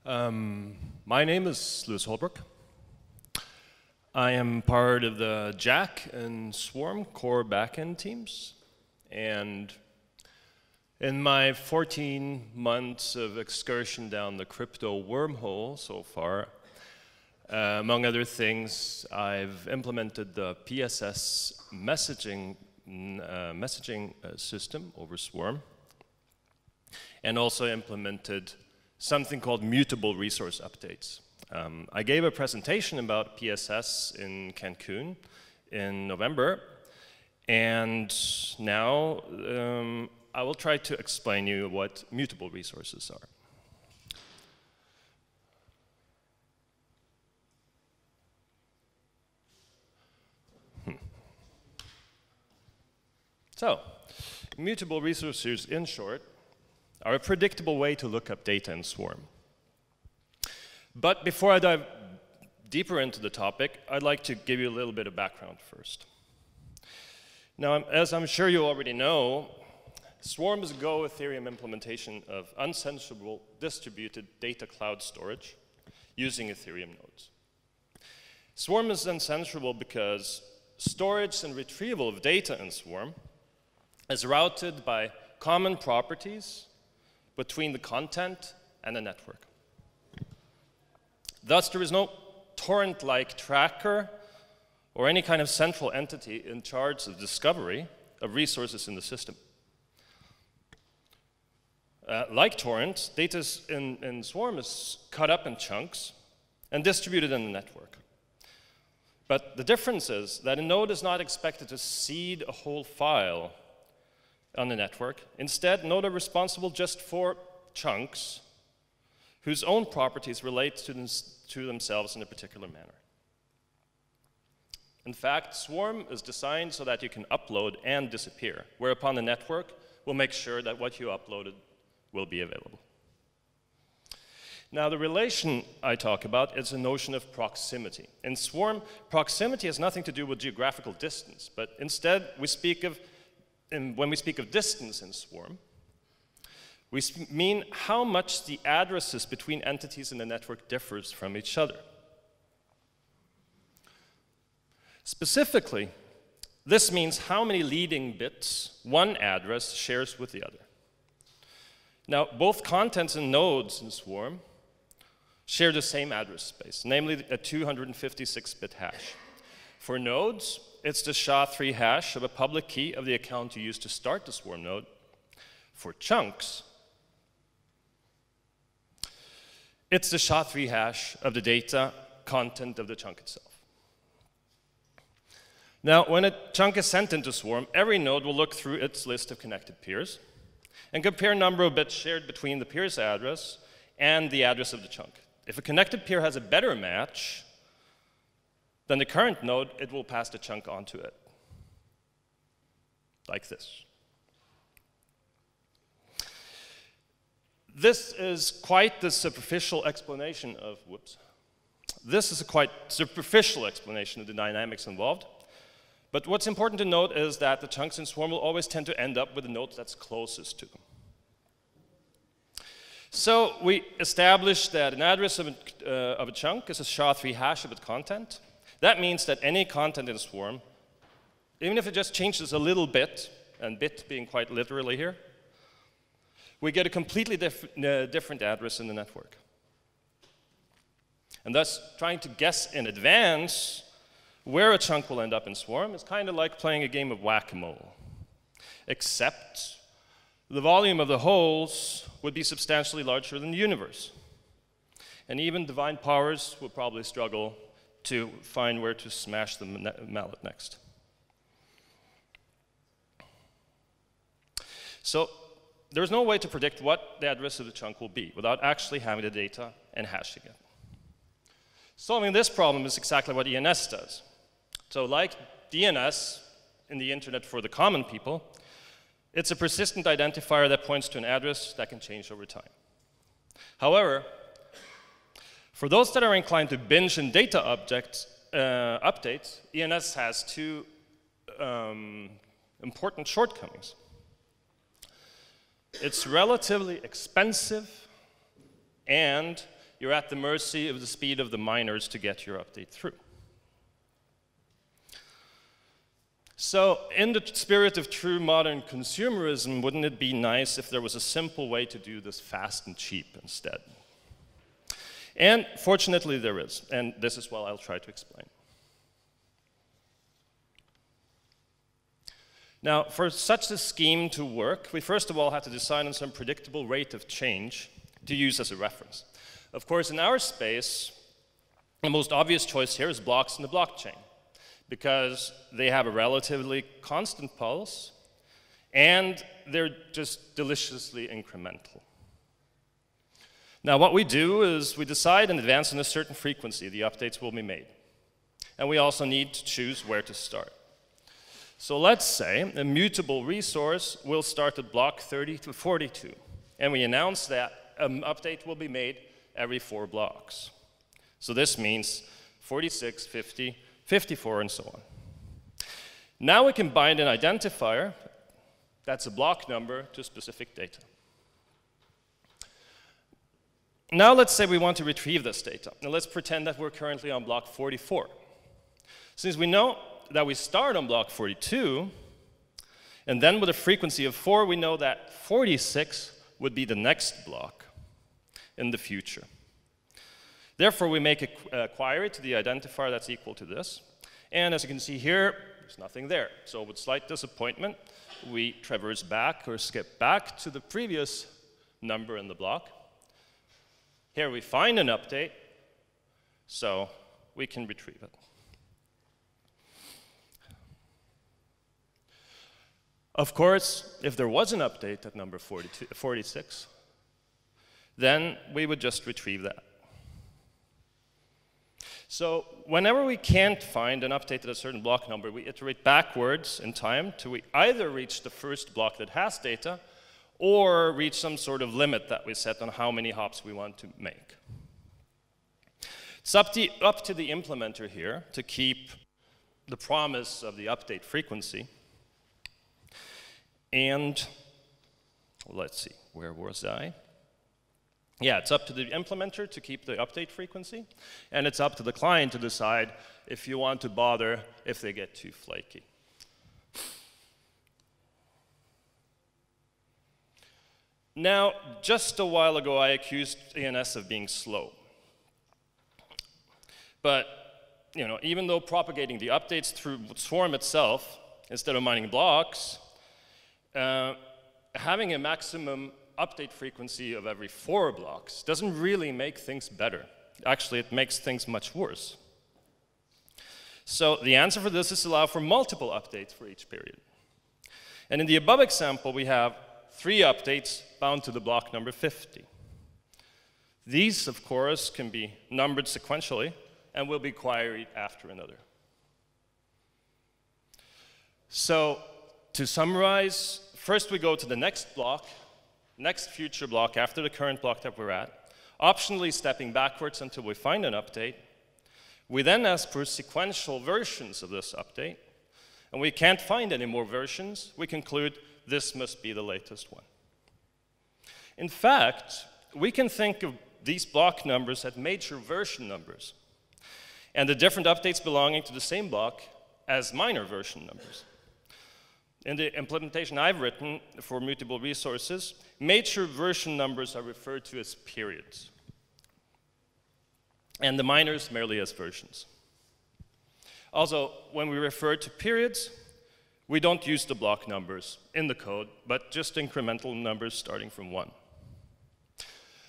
My name is Louis Holbrook. I am part of the Jack and Swarm core backend teams. And in my 14 months of excursion down the crypto wormhole so far, among other things, I've implemented the PSS messaging system over Swarm, and also implemented something called mutable resource updates. I gave a presentation about PSS in Cancun in November, and now I will try to explain you what mutable resources are. So, mutable resources, in short, are a predictable way to look up data in Swarm. But before I dive deeper into the topic, I'd like to give you a little bit of background first. Now, as I'm sure you already know, Swarm is a Go Ethereum implementation of uncensorable distributed data cloud storage using Ethereum nodes. Swarm is uncensorable because storage and retrieval of data in Swarm is routed by common properties between the content and the network. Thus, there is no torrent-like tracker or any kind of central entity in charge of discovery of resources in the system. Like torrent, data in Swarm is cut up in chunks and distributed in the network. But the difference is that a node is not expected to seed a whole file on the network. Instead, nodes are responsible just for chunks whose own properties relate to themselves in a particular manner. In fact, Swarm is designed so that you can upload and disappear, whereupon the network will make sure that what you uploaded will be available. Now, the relation I talk about is a notion of proximity. In Swarm, proximity has nothing to do with geographical distance, but instead we speak of when we speak of distance in Swarm, we mean how much the addresses between entities in the network differs from each other. Specifically, this means how many leading bits one address shares with the other. Now, both contents and nodes in Swarm share the same address space, namely a 256-bit hash. For nodes, it's the SHA-3 hash of a public key of the account you use to start the Swarm node. For chunks, it's the SHA-3 hash of the data content of the chunk itself. Now, when a chunk is sent into Swarm, every node will look through its list of connected peers and compare number of bits shared between the peer's address and the address of the chunk. If a connected peer has a better match than the current node, it will pass the chunk onto it, like this. This is quite the superficial explanation of, This is a quite superficial explanation of the dynamics involved. But what's important to note is that the chunks in Swarm will always tend to end up with the node that's closest to them. So we established that an address of a chunk is a SHA-3 hash of its content. That means that any content in Swarm, even if it just changes a little bit, and bit being quite literally here, we get a completely different address in the network. And thus, trying to guess in advance where a chunk will end up in Swarm is kind of like playing a game of whack-a-mole. Except the volume of the holes would be substantially larger than the universe. And even divine powers would probably struggle to find where to smash the mallet next. So there's no way to predict what the address of the chunk will be without actually having the data and hashing it. Solving this problem is exactly what ENS does. So like DNS in the internet for the common people, it's a persistent identifier that points to an address that can change over time. However, for those that are inclined to binge in data updates, ENS has two important shortcomings. It's relatively expensive, and you're at the mercy of the speed of the miners to get your update through. So, in the spirit of true modern consumerism, wouldn't it be nice if there was a simple way to do this fast and cheap instead? And fortunately there is, and this is what I'll try to explain. Now, for such a scheme to work, we first of all had to decide on some predictable rate of change to use as a reference. Of course, in our space, the most obvious choice here is blocks in the blockchain, because they have a relatively constant pulse, and they're just deliciously incremental. Now, what we do is we decide in advance on a certain frequency the updates will be made. And we also need to choose where to start. So let's say a mutable resource will start at block 30 to 42, and we announce that an update will be made every 4 blocks. So this means 46, 50, 54, and so on. Now we can bind an identifier, that's a block number, to specific data. Now let's say we want to retrieve this data. Now let's pretend that we're currently on block 44. Since we know that we start on block 42, and then with a frequency of 4, we know that 46 would be the next block in the future. Therefore, we make a query to the identifier that's equal to this. And as you can see here, there's nothing there. So with slight disappointment, we traverse back or skip back to the previous number in the block. Here we find an update, so we can retrieve it. Of course, if there was an update at number 46, then we would just retrieve that. So whenever we can't find an update at a certain block number, we iterate backwards in time till we either reach the first block that has data or reach some sort of limit that we set on how many hops we want to make. It's up to the implementer here to keep the promise of the update frequency. And let's see, where was I? Yeah, it's up to the implementer to keep the update frequency, and it's up to the client to decide if you want to bother if they get too flaky. Now, just a while ago, I accused ANS of being slow. But, even though propagating the updates through Swarm itself, instead of mining blocks, having a maximum update frequency of every 4 blocks doesn't really make things better. Actually, it makes things much worse. So the answer for this is to allow for multiple updates for each period. And in the above example, we have 3 updates bound to the block number 50. These, of course, can be numbered sequentially and will be queried after another. So to summarize, first we go to the next block, next future block after the current block that we're at, optionally stepping backwards until we find an update. We then ask for sequential versions of this update, and we can't find any more versions. We conclude this must be the latest one. In fact, we can think of these block numbers as major version numbers, and the different updates belonging to the same block as minor version numbers. In the implementation I've written for mutable resources, major version numbers are referred to as periods, and the minors merely as versions. Also, when we refer to periods, we don't use the block numbers in the code, but just incremental numbers starting from 1.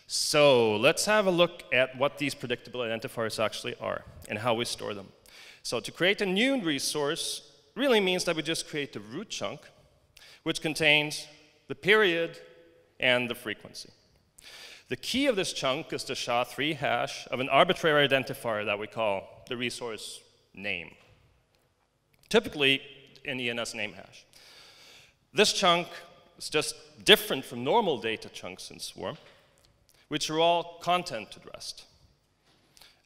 So let's have a look at what these predictable identifiers actually are and how we store them. So to create a new resource really means that we just create the root chunk, which contains the period and the frequency. The key of this chunk is the SHA-3 hash of an arbitrary identifier that we call the resource name, typically an ENS name hash. This chunk is just different from normal data chunks in Swarm, which are all content addressed,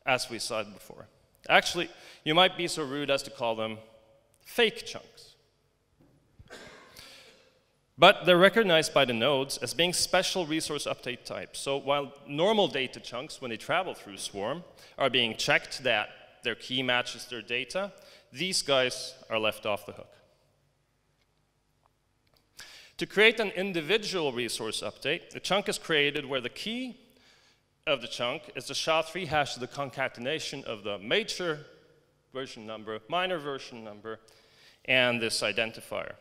as we saw before. Actually, you might be so rude as to call them fake chunks. But they're recognized by the nodes as being special resource update types. So while normal data chunks, when they travel through Swarm, are being checked that their key matches their data, these guys are left off the hook. To create an individual resource update, a chunk is created where the key of the chunk is the SHA-3 hash of the concatenation of the major version number, minor version number, and this identifier,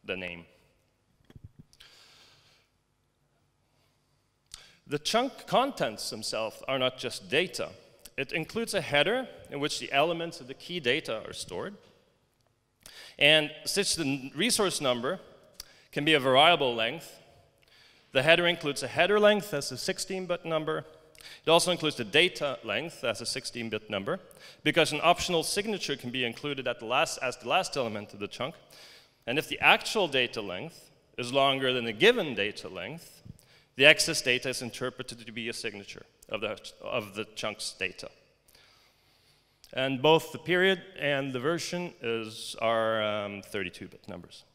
the name. The chunk contents themselves are not just data. It includes a header in which the elements of the key data are stored. And since the resource number can be a variable length, the header includes a header length as a 16-bit number. It also includes the data length as a 16-bit number, because an optional signature can be included as the last element of the chunk. And if the actual data length is longer than the given data length, the excess data is interpreted to be a signature of the chunk's data. And both the period and the version are 32-bit numbers.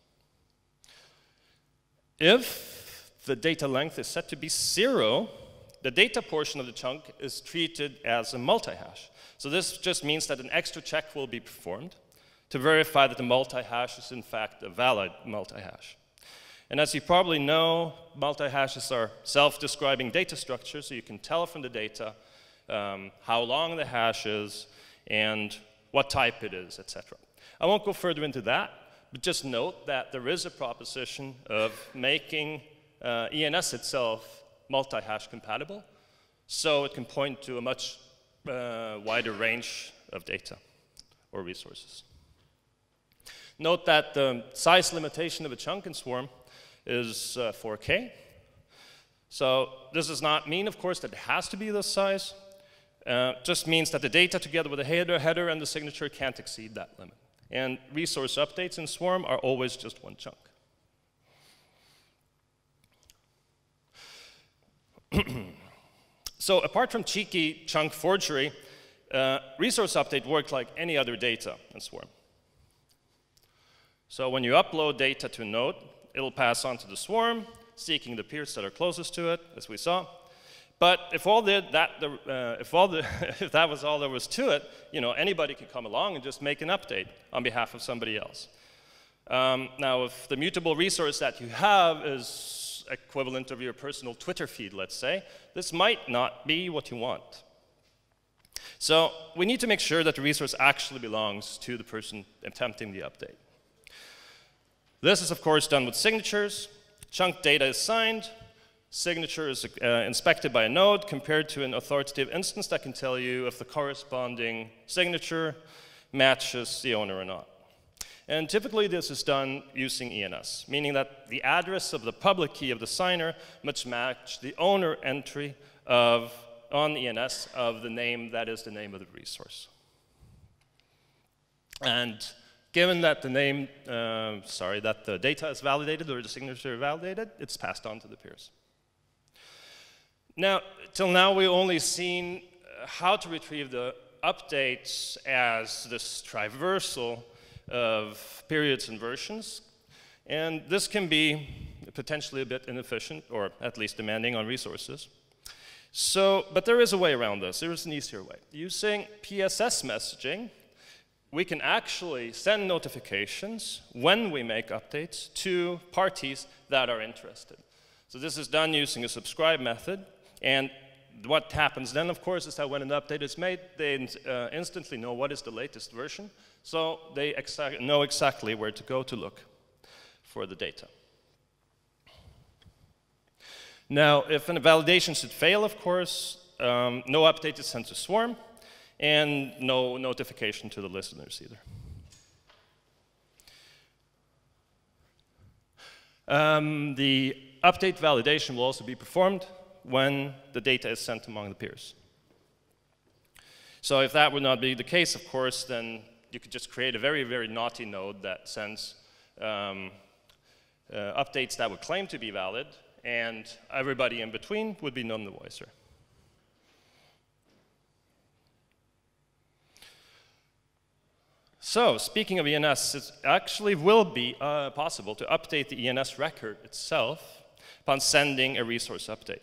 If the data length is set to be 0, the data portion of the chunk is treated as a multi-hash. So this just means that an extra check will be performed to verify that the multi-hash is in fact a valid multi-hash. And as you probably know, multi-hashes are self-describing data structures, so you can tell from the data how long the hash is and what type it is, etc. I won't go further into that, but just note that there is a proposition of making ENS itself multi-hash compatible, so it can point to a much wider range of data or resources. Note that the size limitation of a chunk in Swarm is 4K. So this does not mean, of course, that it has to be this size. Just means that the data together with the header and the signature can't exceed that limit. And resource updates in Swarm are always just one chunk. So apart from cheeky chunk forgery, resource update works like any other data in Swarm. So when you upload data to a node, it'll pass on to the Swarm, seeking the peers that are closest to it, as we saw. But if that was all there was to it, anybody could come along and just make an update on behalf of somebody else. Now, if the mutable resource that you have is equivalent of your personal Twitter feed, let's say, this might not be what you want. So we need to make sure that the resource actually belongs to the person attempting the update. This is, of course, done with signatures. Chunk data is signed. Signature is inspected by a node compared to an authoritative instance that can tell you if the corresponding signature matches the owner or not. And typically this is done using ENS, meaning that the address of the public key of the signer must match the owner entry on ENS of the name that is the name of the resource. And given that that the data is validated or the signature is validated, it's passed on to the peers. Now, till now, we've only seen how to retrieve the updates as this traversal of periods and versions. And this can be potentially a bit inefficient, or at least demanding on resources. But there is a way around this. There is an easier way. Using PSS messaging, we can actually send notifications when we make updates to parties that are interested. So this is done using a subscribe method. And what happens then, of course, is that when an update is made, they instantly know what is the latest version. So they know exactly where to go to look for the data. Now, if a validation should fail, of course, no update is sent to Swarm, and no notification to the listeners either. The update validation will also be performed when the data is sent among the peers. So if that would not be the case, of course, then you could just create a very, very naughty node that sends updates that would claim to be valid, and everybody in between would be none the wiser. So, speaking of ENS, it actually will be possible to update the ENS record itself upon sending a resource update.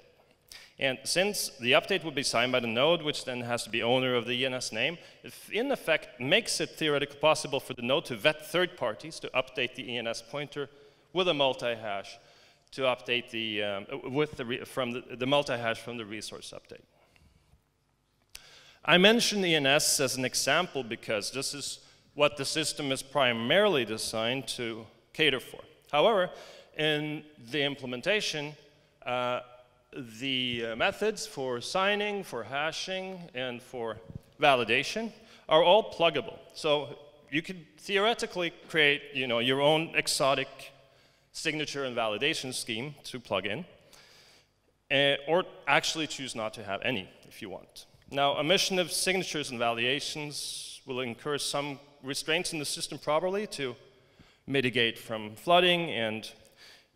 And since the update will be signed by the node, which then has to be owner of the ENS name, it in effect makes it theoretically possible for the node to vet third parties to update the ENS pointer with a multi-hash to update the multi-hash from the resource update. I mention ENS as an example because this is what the system is primarily designed to cater for. However, in the implementation, the methods for signing, for hashing, and for validation are all pluggable. So you could theoretically create, your own exotic signature and validation scheme to plug in, or actually choose not to have any if you want. Now, omission of signatures and validations will incur some restraints in the system probably to mitigate from flooding and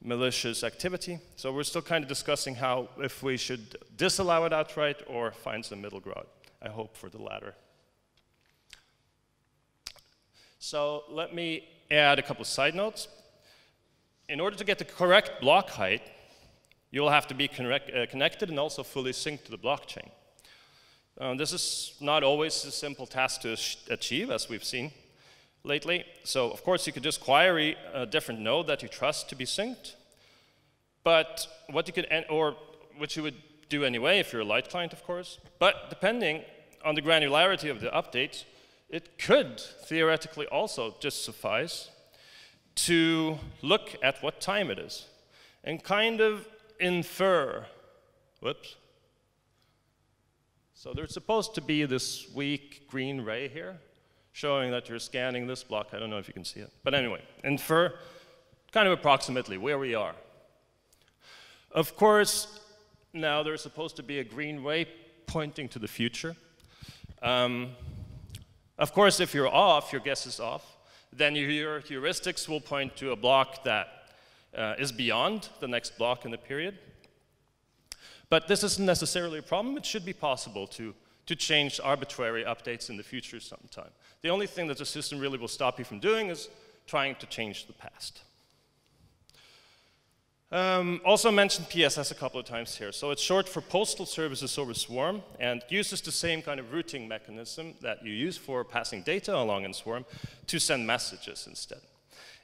malicious activity. So we're still kind of discussing if we should disallow it outright or find some middle ground. I hope for the latter. So let me add a couple of side notes. In order to get the correct block height, you'll have to be connected and also fully synced to the blockchain. This is not always a simple task to achieve, as we've seen lately. So, of course, you could just query a different node that you trust to be synced. But what you would do anyway if you're a light client, of course. But depending on the granularity of the updates, it could theoretically also just suffice to look at what time it is and kind of infer, whoops. So there's supposed to be this weak green ray here showing that you're scanning this block. I don't know if you can see it. But anyway, infer kind of approximately where we are. Of course, now there's supposed to be a green ray pointing to the future. Of course, if you're off, your guess is off, then your heuristics will point to a block that is beyond the next block in the period. But this isn't necessarily a problem. It should be possible to change arbitrary updates in the future sometime. The only thing that the system really will stop you from doing is trying to change the past. Also mentioned PSS a couple of times here. So it's short for Postal Services over Swarm and uses the same kind of routing mechanism that you use for passing data along in Swarm to send messages instead.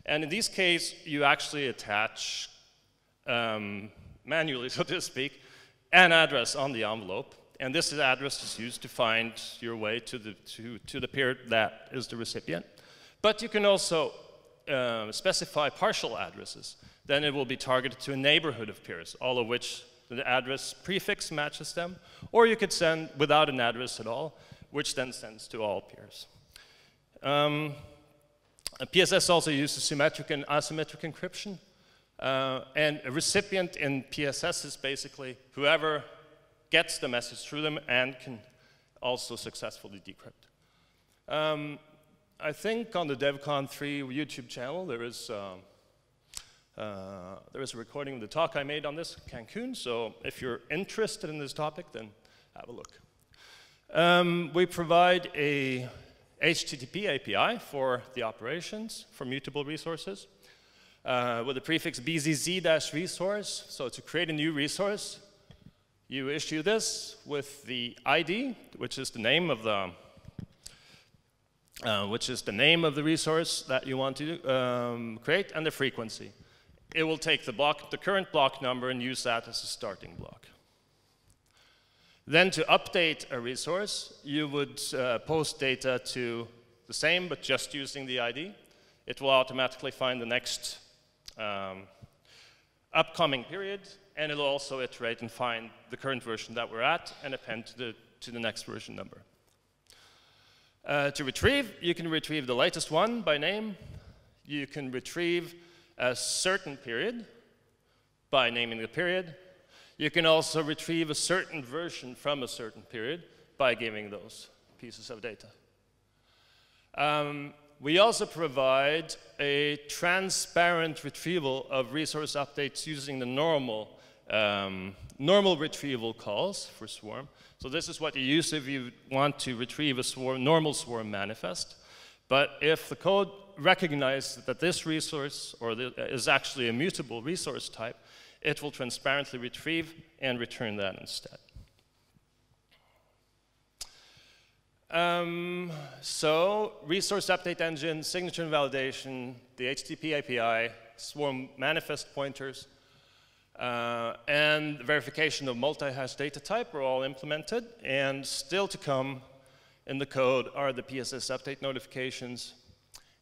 And in this case, you actually attach, manually so to speak, an address on the envelope. And this address is used to find your way to the peer that is the recipient. But you can also specify partial addresses. Then it will be targeted to a neighborhood of peers, all of which the address prefix matches them. Or you could send without an address at all, which then sends to all peers. PSS also uses symmetric and asymmetric encryption. And a recipient in PSS is basically whoever gets the message through them and can also successfully decrypt. I think on the DevCon 3 YouTube channel there is a recording of the talk I made on this in Cancun, so if you're interested in this topic, then have a look. We provide a HTTP API for the operations for mutable resources with the prefix bzz-resource. So to create a new resource, you issue this with the ID, which is the name of the resource that you want to create, and the frequency. It will take the current block number and use that as a starting block. Then to update a resource, you would post data to the same, but just using the ID. It will automatically find the next upcoming period, and it'll also iterate and find the current version that we're at and append to the next version number. To retrieve, you can retrieve the latest one by name. You can retrieve a certain period by naming the period. You can also retrieve a certain version from a certain period by giving those pieces of data. We also provide a transparent retrieval of resource updates using the normal retrieval calls for Swarm. So this is what you use if you want to retrieve a normal Swarm manifest. But if the code recognizes that this resource is actually a mutable resource type, it will transparently retrieve and return that instead. So resource update engine, signature validation, the HTTP API, Swarm manifest pointers, and verification of multi-hash data type are all implemented. And still to come in the code are the PSS update notifications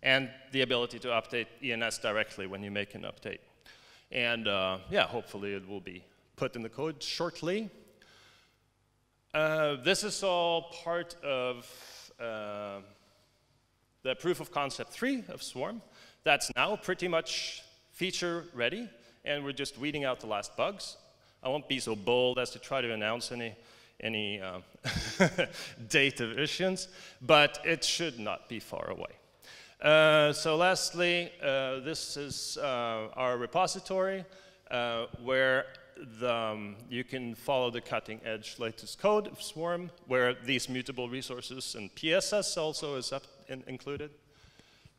and the ability to update ENS directly when you make an update. And yeah, hopefully it will be put in the code shortly. This is all part of the proof of concept 3 of Swarm. That's now pretty much feature ready, and we're just weeding out the last bugs. I won't be so bold as to try to announce any date of issuance, but it should not be far away. So lastly, this is our repository where you can follow the cutting edge latest code of Swarm, where these mutable resources and PSS also is included.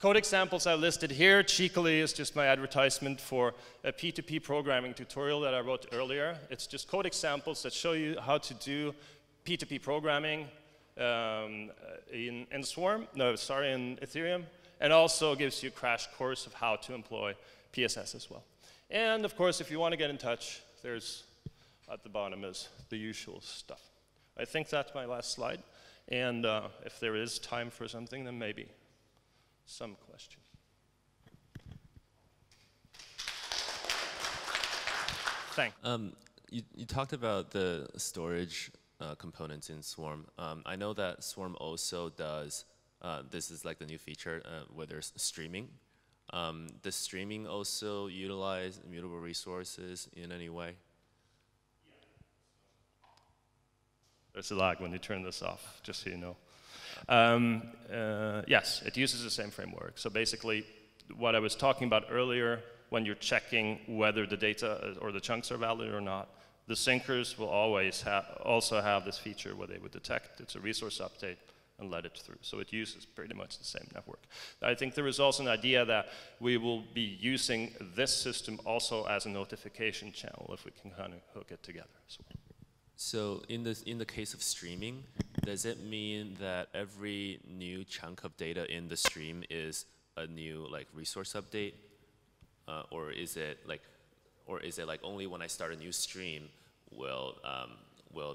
Code examples I listed here. Cheekily is just my advertisement for a P2P programming tutorial that I wrote earlier. It's just code examples that show you how to do P2P programming in Swarm, no, sorry, in Ethereum, and also gives you a crash course of how to employ PSS as well. And of course, if you want to get in touch, there's at the bottom is the usual stuff. I think that's my last slide. And if there is time for something, then maybe some question. Thanks. You talked about the storage components in Swarm. I know that Swarm also does, this is like the new feature where there's streaming. Does streaming also utilize immutable resources in any way? There's a lag when you turn this off, just so you know. Yes, it uses the same framework. So basically, what I was talking about earlier, when you're checking whether the data or the chunks are valid or not, the syncers will always also have this feature where they would detect it's a resource update and let it through. So it uses pretty much the same network. I think there is also an idea that we will be using this system also as a notification channel if we can kind of hook it together as well. So in the case of streaming, does it mean that every new chunk of data in the stream is a new like resource update, or is it like only when I start a new stream will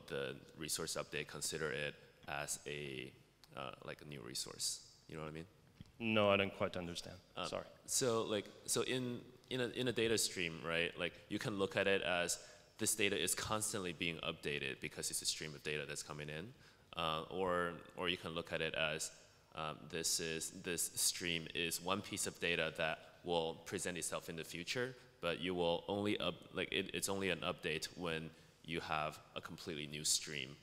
the resource update consider it as a like a new resource? You know what I mean? No, I don't quite understand. Sorry. So in a data stream, right? Like you can look at it as this data is constantly being updated because it's a stream of data that's coming in, or you can look at it as this stream is one piece of data that will present itself in the future, but you will only it's only an update when you have a completely new stream,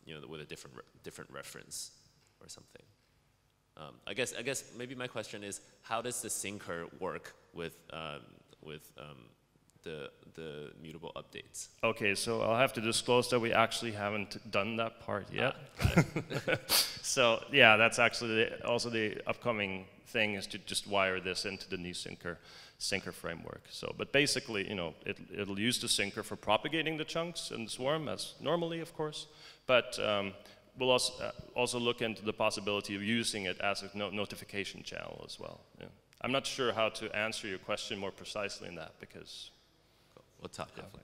you know, with a different reference or something. I guess maybe my question is, how does the syncer work with the mutable updates? Okay, so I'll have to disclose that we actually haven't done that part yet. So yeah, that's actually also the upcoming thing is to just wire this into the new syncer framework. So, but basically, you know, it'll use the syncer for propagating the chunks in the Swarm as normally, of course, but we'll also look into the possibility of using it as a notification channel as well. Yeah. I'm not sure how to answer your question more precisely in that because we'll talk after.